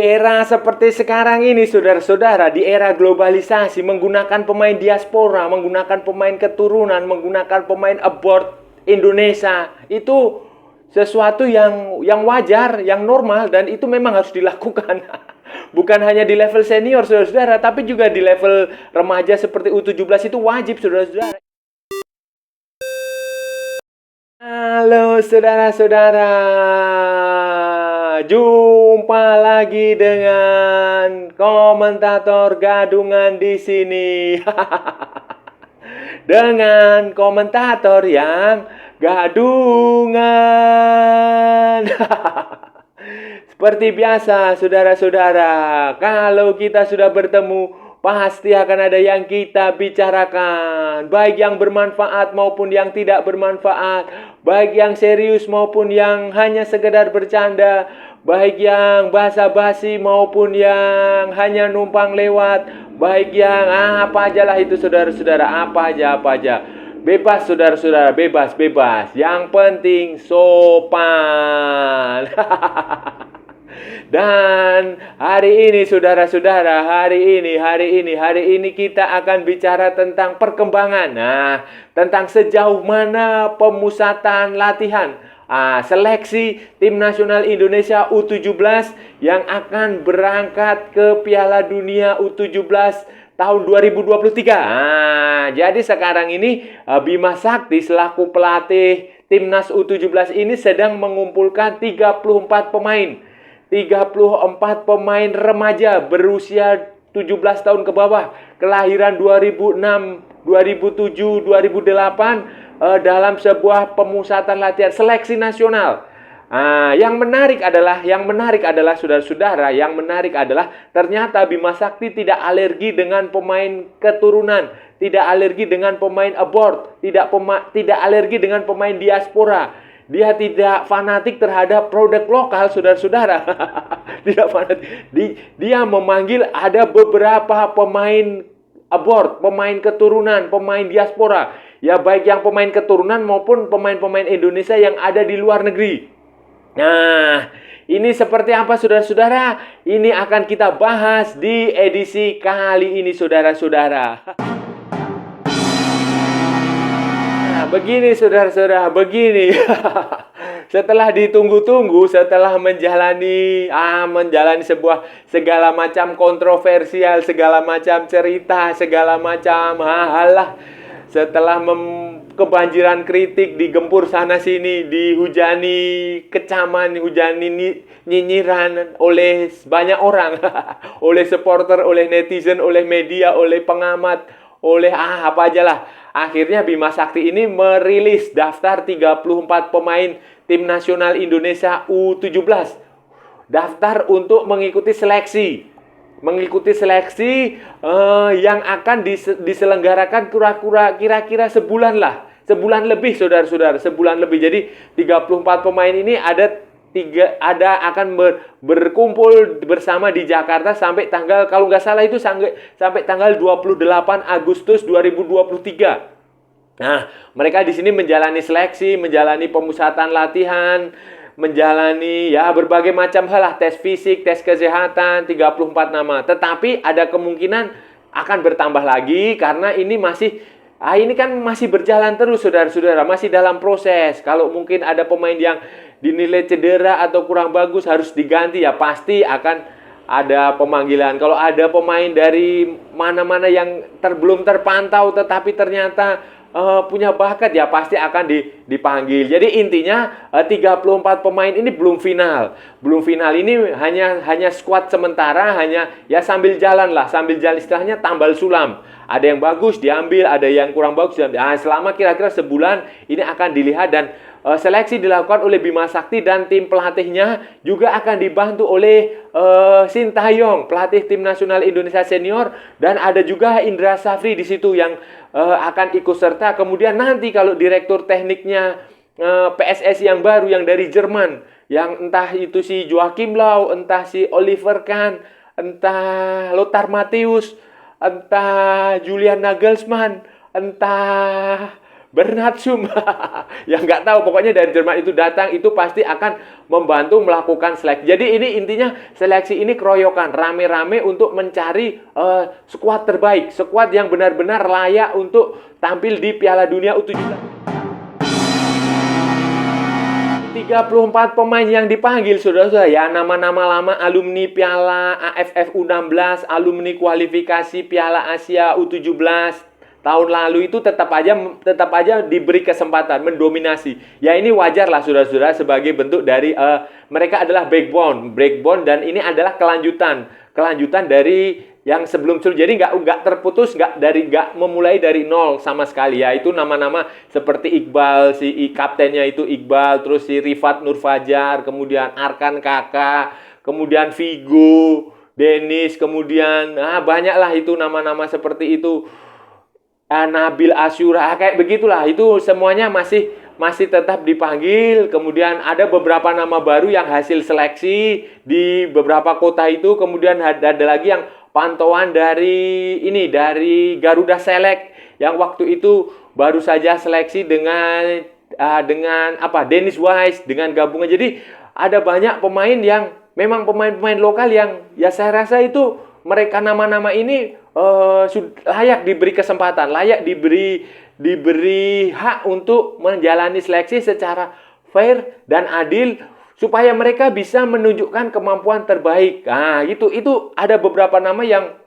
era seperti sekarang ini, saudara-saudara, di era globalisasi, menggunakan pemain diaspora, menggunakan pemain keturunan, menggunakan pemain abroad Indonesia, itu sesuatu yang wajar, yang normal, dan itu memang harus dilakukan. Bukan hanya di level senior, saudara-saudara, tapi juga di level remaja seperti U17 itu wajib, saudara-saudara. Halo saudara-saudara, jumpa lagi dengan komentator gadungan di sini. Dengan komentator yang gadungan. Seperti biasa, saudara-saudara, kalau kita sudah bertemu, pasti akan ada yang kita bicarakan. Baik yang bermanfaat maupun yang tidak bermanfaat. Baik yang serius maupun yang hanya sekedar bercanda. Baik yang basa-basi maupun yang hanya numpang lewat. Baik yang apa aja lah itu, saudara-saudara. Apa aja. Bebas, saudara-saudara. Bebas. Yang penting sopan. Dan hari ini, saudara-saudara, hari ini kita akan bicara tentang perkembangan. Nah, tentang sejauh mana pemusatan latihan seleksi tim nasional Indonesia U17 yang akan berangkat ke Piala Dunia U17 tahun 2023. Jadi sekarang ini Bima Sakti selaku pelatih timnas U17 ini sedang mengumpulkan 34 pemain. 34 pemain remaja berusia 17 tahun ke bawah, kelahiran 2006, 2007, 2008 dalam sebuah pemusatan latihan seleksi nasional. Yang menarik adalah saudara-saudara, ternyata Bima Sakti tidak alergi dengan pemain keturunan, tidak alergi dengan pemain abroad, tidak alergi dengan pemain diaspora. Dia tidak fanatik terhadap produk lokal, saudara-saudara. Tidak fanatik. Dia memanggil ada beberapa pemain abroad, pemain keturunan, pemain diaspora. Ya, baik yang pemain keturunan maupun pemain-pemain Indonesia yang ada di luar negeri. Nah, ini seperti apa, saudara-saudara? Ini akan kita bahas di edisi kali ini, saudara-saudara. Begini, saudara-saudara, begini. Setelah ditunggu-tunggu, setelah menjalani sebuah segala macam kontroversial, segala macam cerita, segala macam hal lah. Setelah kebanjiran kritik, digempur sana sini, dihujani kecaman, dihujani nyinyiran oleh banyak orang. Oleh supporter, oleh netizen, oleh media, oleh pengamat, oleh apa aja lah. Akhirnya Bima Sakti ini merilis daftar 34 pemain tim nasional Indonesia U17. Daftar untuk mengikuti seleksi. Yang akan diselenggarakan kira-kira sebulan lah. Sebulan lebih, saudara-saudara, sebulan lebih. Jadi 34 pemain ini akan berkumpul bersama di Jakarta sampai tanggal, kalau nggak salah itu sampai tanggal 28 Agustus 2023. Nah, mereka di sini menjalani seleksi, menjalani pemusatan latihan, menjalani berbagai macam hal lah, tes fisik, tes kesehatan, 34 nama. Tetapi ada kemungkinan akan bertambah lagi karena ini masih berjalan terus, saudara-saudara, masih dalam proses. Kalau mungkin ada pemain yang dinilai cedera atau kurang bagus harus diganti, ya pasti akan ada pemanggilan. Kalau ada pemain dari mana-mana yang belum terpantau tetapi ternyata punya bakat, ya pasti akan dipanggil. Jadi intinya 34 pemain ini belum final. Belum final ini hanya squad sementara, hanya sambil jalan istilahnya tambal sulam. Ada yang bagus diambil, ada yang kurang bagus diambil. Selama kira-kira sebulan ini akan dilihat dan seleksi dilakukan oleh Bima Sakti dan tim pelatihnya juga akan dibantu oleh Sintayong, pelatih tim nasional Indonesia senior, dan ada juga Indra Safri di situ yang akan ikut serta. Kemudian nanti kalau direktur tekniknya PSSI yang baru yang dari Jerman, yang entah itu si Joachim Löw, entah si Oliver Kahn, entah Lothar Matthäus, entah Julian Nagelsmann, entah Bernhard Sum. Yang nggak tahu, pokoknya dari Jerman itu datang, itu pasti akan membantu melakukan seleksi. Jadi ini intinya seleksi ini keroyokan, rame-rame untuk mencari skuad terbaik, skuad yang benar-benar layak untuk tampil di Piala Dunia U17. 34 pemain yang dipanggil, saudara-saudara, ya, nama-nama lama, alumni Piala AFF U16, alumni kualifikasi Piala Asia U17 tahun lalu itu tetap aja diberi kesempatan mendominasi. Ya, ini wajar lah, saudara-saudara, sebagai bentuk dari mereka adalah backbone, dan ini adalah kelanjutan dari yang sebelum-sebelum. Jadi nggak terputus, nggak memulai dari nol sama sekali, ya. Itu nama-nama seperti Iqbal, kaptennya itu Iqbal, terus si Rifat Nur Fajar, kemudian Arkan Kakak, kemudian Vigo, Dennis, kemudian banyaklah itu nama-nama seperti itu. Nabil Asyura, kayak begitulah. Itu semuanya masih tetap dipanggil. Kemudian ada beberapa nama baru yang hasil seleksi di beberapa kota itu. Kemudian ada lagi yang pantauan dari Garuda Select yang waktu itu baru saja seleksi dengan Dennis Wise dengan gabungan. Jadi ada banyak pemain yang memang pemain-pemain lokal yang ya saya rasa itu mereka nama-nama ini layak diberi kesempatan, layak diberi hak untuk menjalani seleksi secara fair dan adil supaya mereka bisa menunjukkan kemampuan terbaik. Nah, itu ada beberapa nama yang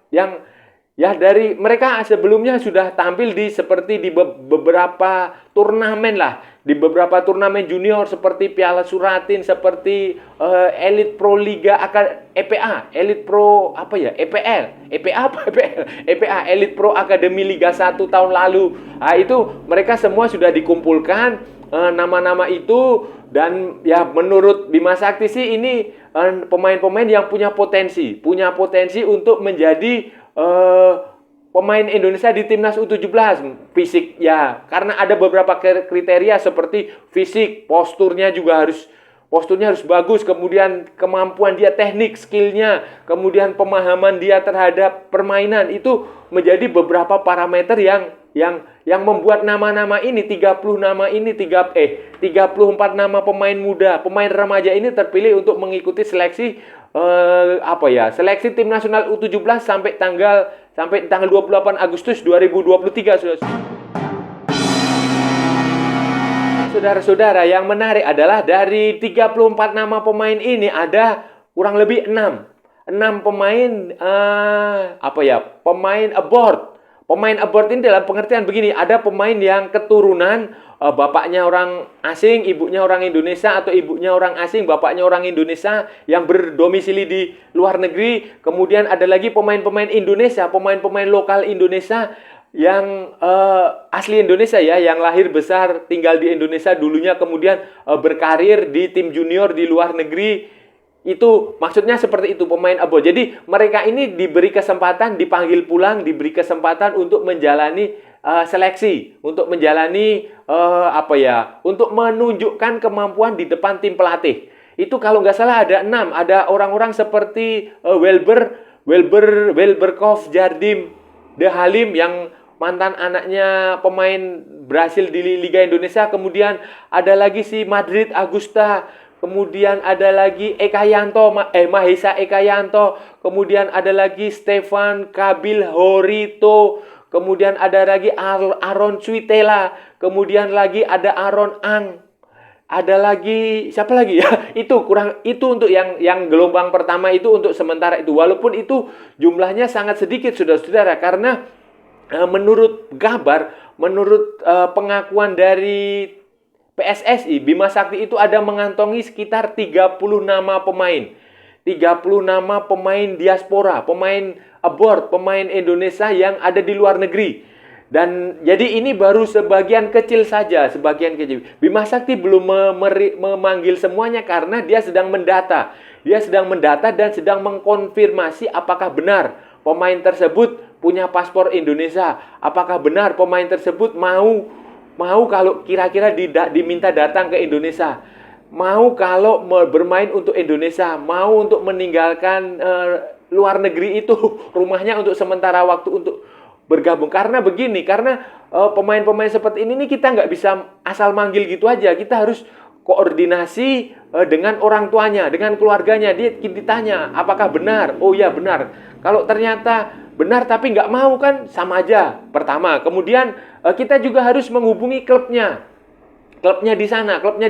ya dari mereka sebelumnya sudah tampil seperti di beberapa turnamen lah, di beberapa turnamen junior seperti Piala Suratin, seperti Elite Pro Liga EPA, Elite Pro EPA, Elite Pro Akademi Liga 1 tahun lalu. Nah, itu mereka semua sudah dikumpulkan nama-nama itu, dan ya menurut Bima Sakti sih ini pemain-pemain yang punya potensi untuk menjadi pemain Indonesia di timnas U17. Fisik, ya, karena ada beberapa kriteria seperti fisik, posturnya harus bagus, kemudian kemampuan dia, teknik, skillnya, kemudian pemahaman dia terhadap permainan, itu menjadi beberapa parameter yang membuat nama-nama ini 34 nama pemain muda, pemain remaja ini terpilih untuk mengikuti seleksi seleksi tim nasional U17 sampai tanggal 28 Agustus 2023, Saudara-saudara, yang menarik adalah dari 34 nama pemain ini ada kurang lebih 6 pemain pemain abort. Pemain abort ini dalam pengertian begini, ada pemain yang keturunan bapaknya orang asing, ibunya orang Indonesia, atau ibunya orang asing, bapaknya orang Indonesia yang berdomisili di luar negeri. Kemudian ada lagi pemain-pemain Indonesia, pemain-pemain lokal Indonesia yang asli Indonesia, ya, yang lahir besar tinggal di Indonesia dulunya, kemudian berkarir di tim junior di luar negeri. Itu maksudnya seperti itu, pemain abort. Jadi mereka ini diberi kesempatan, dipanggil pulang, diberi kesempatan untuk menjalani seleksi, untuk menjalani untuk menunjukkan kemampuan di depan tim pelatih. Itu kalau nggak salah ada 6, ada orang-orang seperti Welberkov Jardim De Halim yang mantan anaknya pemain Brasil di Liga Indonesia. Kemudian ada lagi si Madrid Agusta. Kemudian ada lagi Mahesa Ekayanto. Kemudian ada lagi Stefan Kabil Horito. Kemudian ada lagi Aaron Suitela. Kemudian lagi ada Aaron Ang. Ada lagi siapa lagi ya? Itu untuk yang gelombang pertama itu untuk sementara itu. Walaupun itu jumlahnya sangat sedikit, saudara-saudara, karena menurut pengakuan dari PSSI, Bima Sakti itu ada mengantongi sekitar 30 nama pemain. 30 nama pemain diaspora, pemain abort, pemain Indonesia yang ada di luar negeri. Dan jadi ini baru sebagian kecil saja, Bima Sakti belum memanggil semuanya karena dia sedang mendata. Dia sedang mendata dan sedang mengkonfirmasi apakah benar pemain tersebut punya paspor Indonesia. Apakah benar pemain tersebut mau kalau kira-kira diminta datang ke Indonesia, mau kalau bermain untuk Indonesia, mau untuk meninggalkan luar negeri itu, rumahnya untuk sementara waktu, bergabung. Karena begini, karena pemain-pemain seperti ini nih kita nggak bisa asal manggil gitu aja. Kita harus koordinasi dengan orang tuanya, dengan keluarganya. Dia ditanya, apakah benar? Oh ya benar. Kalau ternyata benar tapi nggak mau kan sama aja. Pertama, kemudian kita juga harus menghubungi klubnya. Klubnya di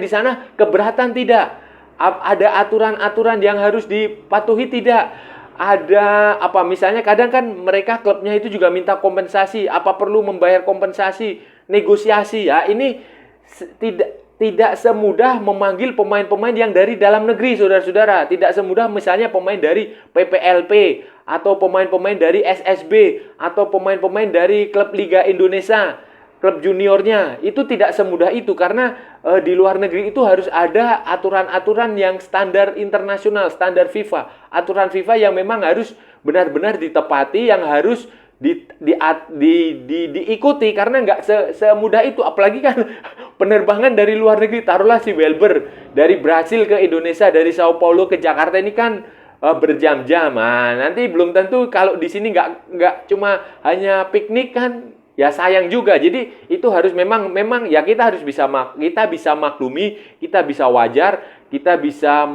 sana keberatan tidak? Ada aturan-aturan yang harus dipatuhi tidak? Ada apa misalnya kadang kan mereka klubnya itu juga minta kompensasi, apa perlu membayar kompensasi, negosiasi ya. Ini tidak semudah memanggil pemain-pemain yang dari dalam negeri, saudara-saudara. Tidak semudah misalnya pemain dari PPLP atau pemain-pemain dari SSB atau pemain-pemain dari klub Liga Indonesia, klub juniornya. Itu tidak semudah itu karena di luar negeri itu harus ada aturan-aturan yang standar internasional, standar FIFA. Aturan FIFA yang memang harus benar-benar ditepati, yang harus diikuti karena nggak semudah itu. Apalagi kan penerbangan dari luar negeri, taruhlah si Welber dari Brasil ke Indonesia, dari Sao Paulo ke Jakarta ini kan berjam-jam. Nah, nanti belum tentu kalau di sini nggak cuma hanya piknik kan. Ya sayang juga. Jadi itu harus memang ya kita harus bisa maklumi, kita bisa wajar, kita bisa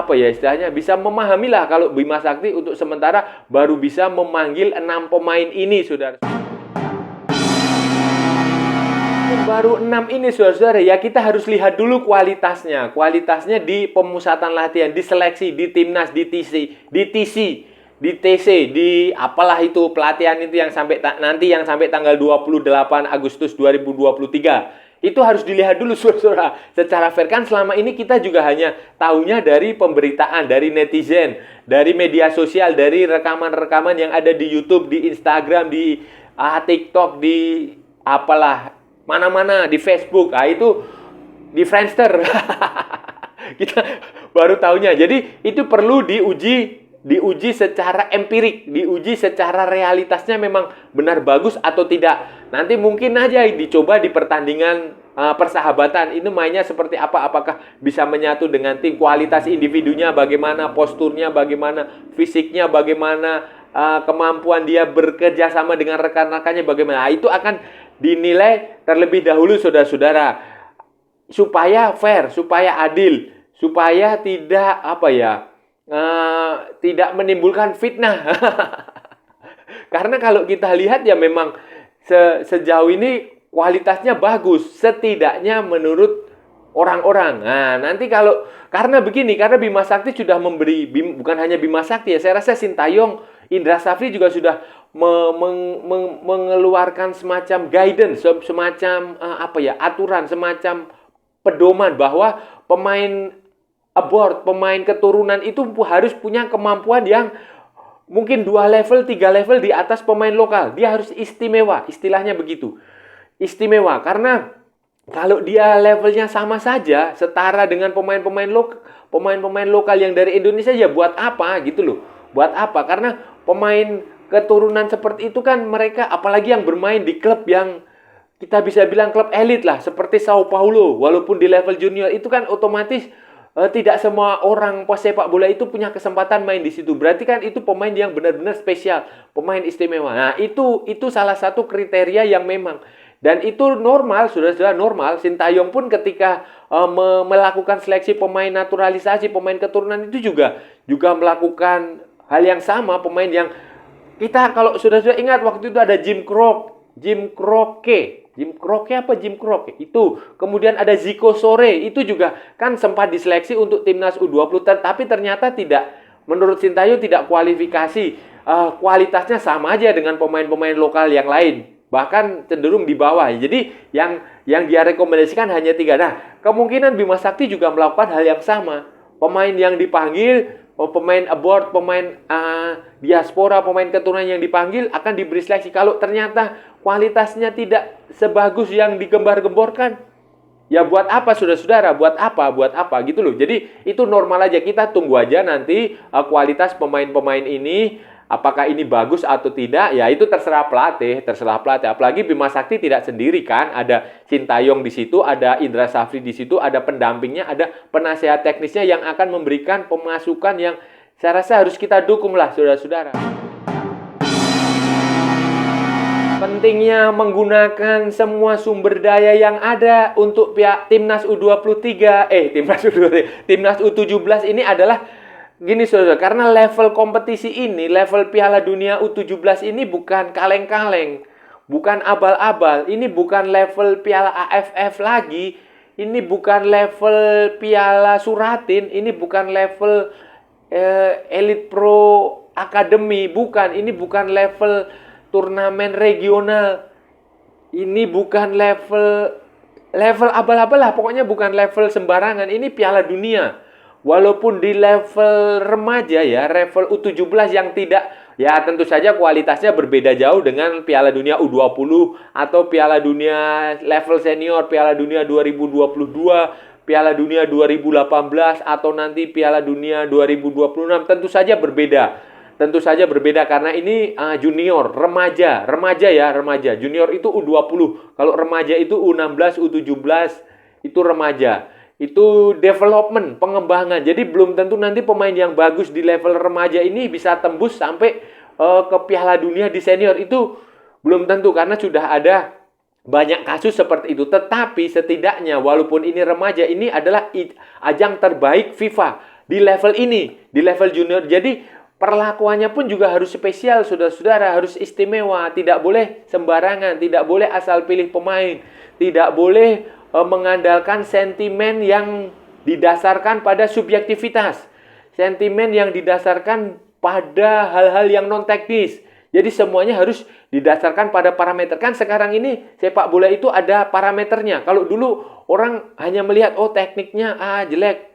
istilahnya bisa memahami lah kalau Bima Sakti untuk sementara baru bisa memanggil 6 pemain ini, saudara. Baru 6 ini, saudara-saudara, ya kita harus lihat dulu kualitasnya. Kualitasnya di pemusatan latihan, di seleksi, di timnas, di TC, di apalah itu pelatihan itu yang sampai tanggal 28 Agustus 2023. Itu harus dilihat dulu, saudara. Secara fair kan selama ini kita juga hanya tahunya dari pemberitaan, dari netizen, dari media sosial, dari rekaman-rekaman yang ada di YouTube, di Instagram, di TikTok, di apalah mana-mana, di Facebook. Ah itu di Friendster. Kita baru tahunya. Jadi itu perlu diuji secara empirik, diuji secara realitasnya memang benar bagus atau tidak. Nanti mungkin aja dicoba di pertandingan persahabatan, itu mainnya seperti apa, apakah bisa menyatu dengan tim, kualitas individunya bagaimana, posturnya bagaimana, fisiknya bagaimana, kemampuan dia bekerja sama dengan rekan-rekannya bagaimana. Nah, itu akan dinilai terlebih dahulu, saudara-saudara, supaya fair, supaya adil, supaya tidak tidak menimbulkan fitnah. Karena kalau kita lihat ya memang sejauh ini kualitasnya bagus, setidaknya menurut orang-orang. Nah, nanti karena Bima Sakti sudah memberi, bukan hanya Bima Sakti ya, saya rasa Sintayong, Indra Safri juga sudah mengeluarkan semacam guidance, semacam aturan, semacam pedoman bahwa pemain pemain keturunan itu harus punya kemampuan yang mungkin 2 level, 3 level di atas pemain lokal. Dia harus istimewa, istilahnya begitu. Istimewa, karena kalau dia levelnya sama saja, setara dengan pemain-pemain lokal yang dari Indonesia, ya buat apa gitu loh. Buat apa? Karena pemain keturunan seperti itu kan mereka, apalagi yang bermain di klub yang kita bisa bilang klub elit lah, seperti Sao Paulo, walaupun di level junior itu kan otomatis tidak semua orang pesepak bola itu punya kesempatan main di situ. Berarti kan itu pemain yang benar-benar spesial, pemain istimewa. Nah, itu salah satu kriteria yang memang, dan itu normal, sudah normal. Sintayong pun ketika melakukan seleksi pemain naturalisasi, pemain keturunan itu juga melakukan hal yang sama. Pemain yang kita kalau sudah ingat waktu itu ada Jim Croce itu. Kemudian ada Zico Sore, itu juga kan sempat diseleksi untuk timnas U20, tapi ternyata tidak, menurut Sintayong tidak kualifikasi. Kualitasnya sama aja dengan pemain-pemain lokal yang lain, bahkan cenderung di bawah. Jadi yang dia rekomendasikan hanya 3. Nah, kemungkinan Bima Sakti juga melakukan hal yang sama. Pemain yang dipanggil, pemain abroad, pemain diaspora, pemain keturunan yang dipanggil akan diberi seleksi. Kalau ternyata kualitasnya tidak sebagus yang digembar-gemborkan, ya buat apa, saudara-saudara? Buat apa gitu loh. Jadi itu normal aja, kita tunggu aja nanti kualitas pemain-pemain ini, apakah ini bagus atau tidak, ya itu terserah pelatih. Apalagi Bima Sakti tidak sendiri kan, ada Sintayong di situ, ada Indra Safri di situ, ada pendampingnya, ada penasehat teknisnya yang akan memberikan pemasukan yang saya rasa harus kita dukung lah, saudara-saudara. Pentingnya menggunakan semua sumber daya yang ada untuk pihak timnas U23, timnas U17 ini adalah gini saudara, karena level kompetisi ini, level Piala Dunia U17 ini bukan kaleng-kaleng, bukan abal-abal, ini bukan level Piala AFF lagi, ini bukan level Piala Suratin, ini bukan level Elite Pro Academy, bukan, ini bukan level turnamen regional, ini bukan level abal-abal lah, pokoknya bukan level sembarangan, ini Piala Dunia. Walaupun di level remaja ya, level U17 yang tidak, ya tentu saja kualitasnya berbeda jauh dengan Piala Dunia U20 atau Piala Dunia level senior, Piala Dunia 2022, Piala Dunia 2018 atau nanti Piala Dunia 2026, tentu saja berbeda. Tentu saja berbeda karena ini junior, remaja ya, remaja. Junior itu U20. Kalau remaja itu U16, U17, itu remaja. Itu development, pengembangan. Jadi belum tentu nanti pemain yang bagus di level remaja ini bisa tembus sampai ke Piala Dunia di senior. Itu belum tentu karena sudah ada banyak kasus seperti itu. Tetapi setidaknya walaupun ini remaja, ini adalah ajang terbaik FIFA di level ini, di level junior. Jadi perlakuannya pun juga harus spesial, saudara-saudara, harus istimewa, tidak boleh sembarangan, tidak boleh asal pilih pemain, tidak boleh mengandalkan sentimen yang didasarkan pada subjektivitas, sentimen yang didasarkan pada hal-hal yang non teknis. Jadi semuanya harus didasarkan pada parameter. Kan sekarang ini sepak bola itu ada parameternya. Kalau dulu orang hanya melihat tekniknya jelek,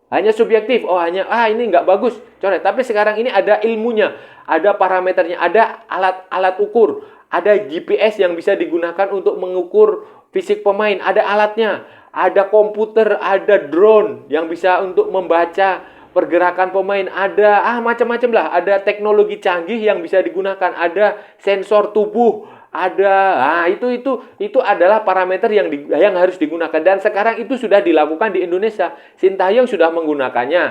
hanya subjektif, ini nggak bagus, coret. Tapi sekarang ini ada ilmunya, ada parameternya, ada alat ukur, ada GPS yang bisa digunakan untuk mengukur fisik pemain, ada alatnya, ada komputer, ada drone yang bisa untuk membaca pergerakan pemain, ada macam-macam lah, ada teknologi canggih yang bisa digunakan, ada sensor tubuh, ada itu adalah parameter yang harus digunakan dan sekarang itu sudah dilakukan di Indonesia. Sintayong sudah menggunakannya,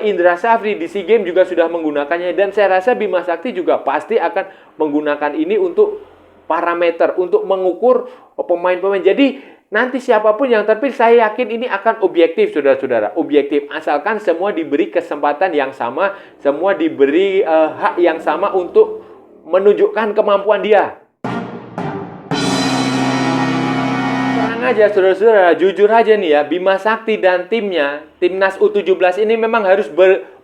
Indra Safri di SEA Games juga sudah menggunakannya dan saya rasa Bima Sakti juga pasti akan menggunakan ini untuk parameter, untuk mengukur pemain-pemain. Jadi nanti siapapun yang terpilih, saya yakin ini akan objektif, saudara-saudara, objektif, asalkan semua diberi kesempatan yang sama, semua diberi hak yang sama untuk menunjukkan kemampuan dia. Aja saudara-saudara, jujur aja nih ya, Bima Sakti dan timnya, timnas U17 ini memang harus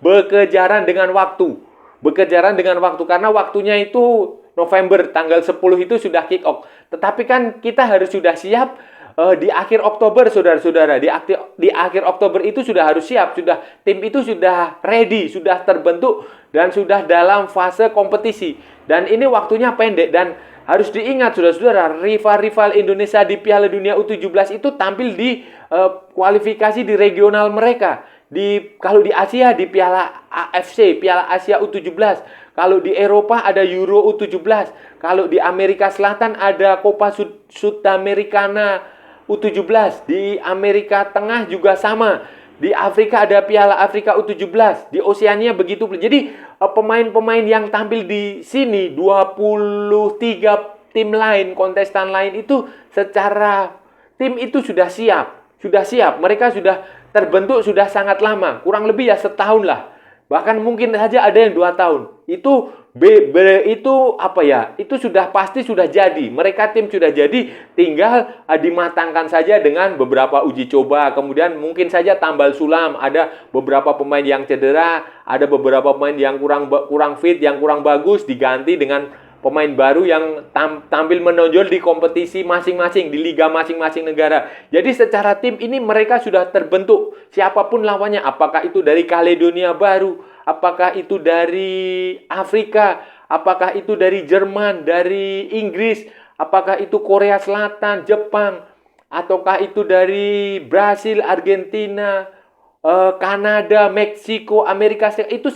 berkejaran dengan waktu. Berkejaran dengan waktu karena waktunya itu November tanggal 10 itu sudah kick off. Tetapi kan kita harus sudah siap di akhir Oktober, saudara-saudara. Di akhir Oktober itu sudah harus siap, tim itu sudah ready, sudah terbentuk dan sudah dalam fase kompetisi. Dan ini waktunya pendek dan harus diingat, saudara-saudara, rival-rival Indonesia di Piala Dunia U17 itu tampil di kualifikasi di regional mereka. Kalau di Asia, di Piala AFC, Piala Asia U17. Kalau di Eropa ada Euro U17. Kalau di Amerika Selatan ada Copa Sudamericana U17. Di Amerika Tengah juga sama. Di Afrika ada Piala Afrika U17. Di Oseania begitu. Jadi pemain-pemain yang tampil di sini 23 tim lain, kontestan lain itu secara tim itu sudah siap. Mereka sudah terbentuk sudah sangat lama, kurang lebih ya setahun lah. Bahkan mungkin saja ada yang 2 tahun. Itu sudah pasti sudah jadi. Mereka tim sudah jadi, tinggal dimatangkan saja dengan beberapa uji coba. Kemudian mungkin saja tambal sulam, ada beberapa pemain yang cedera, ada beberapa pemain yang kurang fit, yang kurang bagus, diganti dengan pemain baru yang tampil menonjol di kompetisi masing-masing, di liga masing-masing negara. Jadi secara tim ini mereka sudah terbentuk. Siapapun lawannya, apakah itu dari Kaledonia Baru, apakah itu dari Afrika, apakah itu dari Jerman, dari Inggris, apakah itu Korea Selatan, Jepang, ataukah itu dari Brasil, Argentina, Kanada, Meksiko, Amerika Serikat. Itu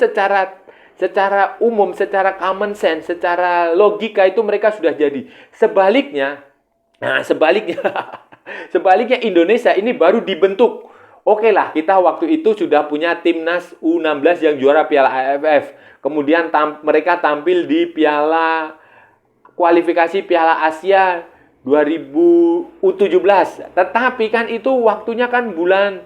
secara umum, secara common sense, secara logika itu mereka sudah jadi. Sebaliknya Indonesia ini baru dibentuk. Oke lah, kita waktu itu sudah punya timnas U16 yang juara Piala AFF. Kemudian mereka tampil di Piala kualifikasi Piala Asia 2017. Tetapi kan itu waktunya kan bulan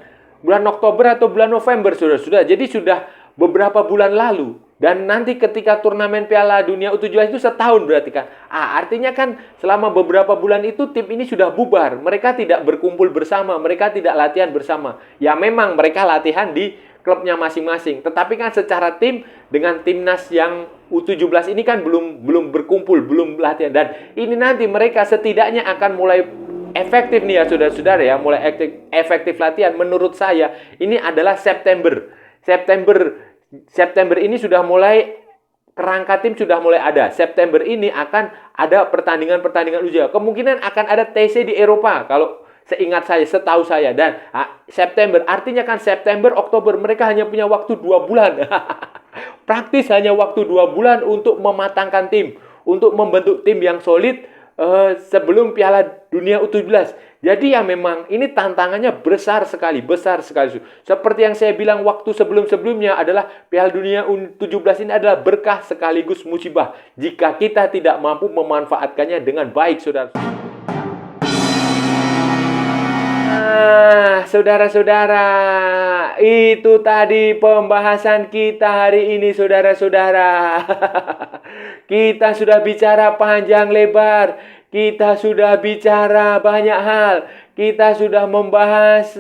Oktober atau bulan November, sudah. Jadi sudah beberapa bulan lalu. Dan nanti ketika turnamen Piala Dunia U17 itu setahun berarti kan. Artinya kan selama beberapa bulan itu tim ini sudah bubar. Mereka tidak berkumpul bersama, mereka tidak latihan bersama. Ya memang mereka latihan di klubnya masing-masing. Tetapi kan secara tim dengan timnas yang U17 ini kan belum berkumpul, belum latihan. Dan ini nanti mereka setidaknya akan mulai efektif nih ya saudara-saudara ya, mulai efektif latihan menurut saya ini adalah September ini sudah mulai, kerangka tim sudah mulai ada. September ini akan ada pertandingan uji. Kemungkinan akan ada TC di Eropa kalau seingat saya, setahu saya. Dan September artinya kan September, Oktober mereka hanya punya waktu 2 bulan. Praktis hanya waktu 2 bulan untuk mematangkan tim, untuk membentuk tim yang solid sebelum Piala Dunia U17. Jadi ya memang ini tantangannya besar sekali. Seperti yang saya bilang waktu sebelum-sebelumnya adalah Piala Dunia U17 ini adalah berkah sekaligus musibah jika kita tidak mampu memanfaatkannya dengan baik, saudara. Saudara-saudara, itu tadi pembahasan kita hari ini, saudara-saudara. Kita sudah bicara panjang lebar, kita sudah bicara banyak hal, kita sudah membahas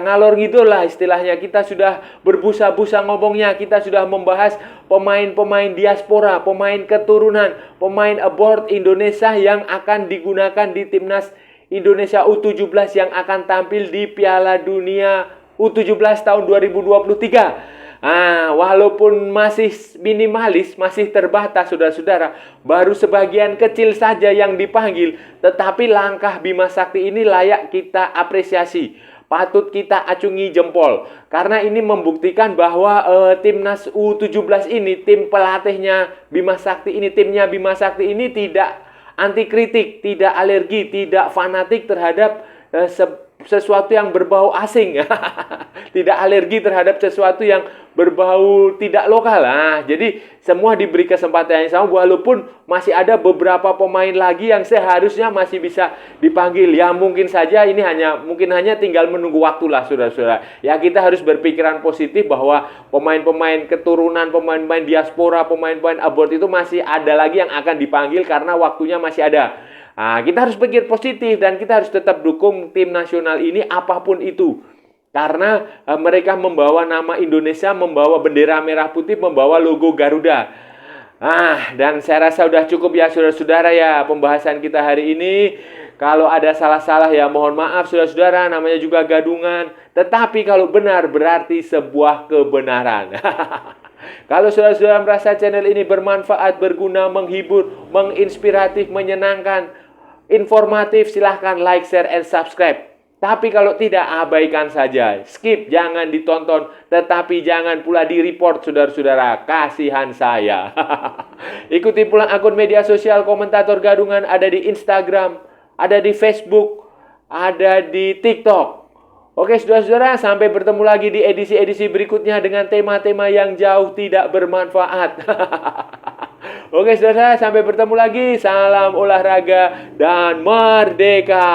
ngalor ngidul lah istilahnya. Kita sudah berbusa-busa ngomongnya, kita sudah membahas pemain-pemain diaspora, pemain keturunan, pemain abroad Indonesia yang akan digunakan di timnas Indonesia U17 yang akan tampil di Piala Dunia U17 tahun 2023. Walaupun masih minimalis, masih terbatas, saudara-saudara, baru sebagian kecil saja yang dipanggil, tetapi langkah Bima Sakti ini layak kita apresiasi. Patut kita acungi jempol. Karena ini membuktikan bahwa timnas U17 ini, tim pelatihnya Bima Sakti ini, timnya Bima Sakti ini tidak anti kritik, tidak alergi, tidak fanatik terhadap sesuatu yang berbau asing. Tidak alergi terhadap sesuatu yang berbau tidak lokal. Jadi semua diberi kesempatan yang sama, walaupun masih ada beberapa pemain lagi yang seharusnya masih bisa dipanggil. Ya mungkin saja ini hanya tinggal menunggu waktu lah, saudara-saudara. Ya kita harus berpikiran positif bahwa pemain-pemain keturunan, pemain-pemain diaspora, pemain-pemain abroad itu masih ada lagi yang akan dipanggil karena waktunya masih ada. Kita harus pikir positif dan kita harus tetap dukung tim nasional ini apapun itu. Karena mereka membawa nama Indonesia, membawa bendera merah putih, membawa logo Garuda. Dan saya rasa sudah cukup ya saudara-saudara ya pembahasan kita hari ini. Kalau ada salah-salah ya mohon maaf saudara-saudara, namanya juga gadungan. Tetapi kalau benar berarti sebuah kebenaran. Kalau saudara-saudara merasa channel ini bermanfaat, berguna, menghibur, menginspiratif, menyenangkan, informatif, silahkan like, share, and subscribe. Tapi kalau tidak, abaikan saja. Skip, jangan ditonton. Tetapi jangan pula di-report, saudara-saudara. Kasihan saya. Ikuti pula akun media sosial Komentator Gadungan. Ada di Instagram, ada di Facebook, ada di TikTok. Oke, saudara-saudara, sampai bertemu lagi di edisi-edisi berikutnya dengan tema-tema yang jauh tidak bermanfaat. Oke, saudara, sampai bertemu lagi. Salam olahraga dan merdeka.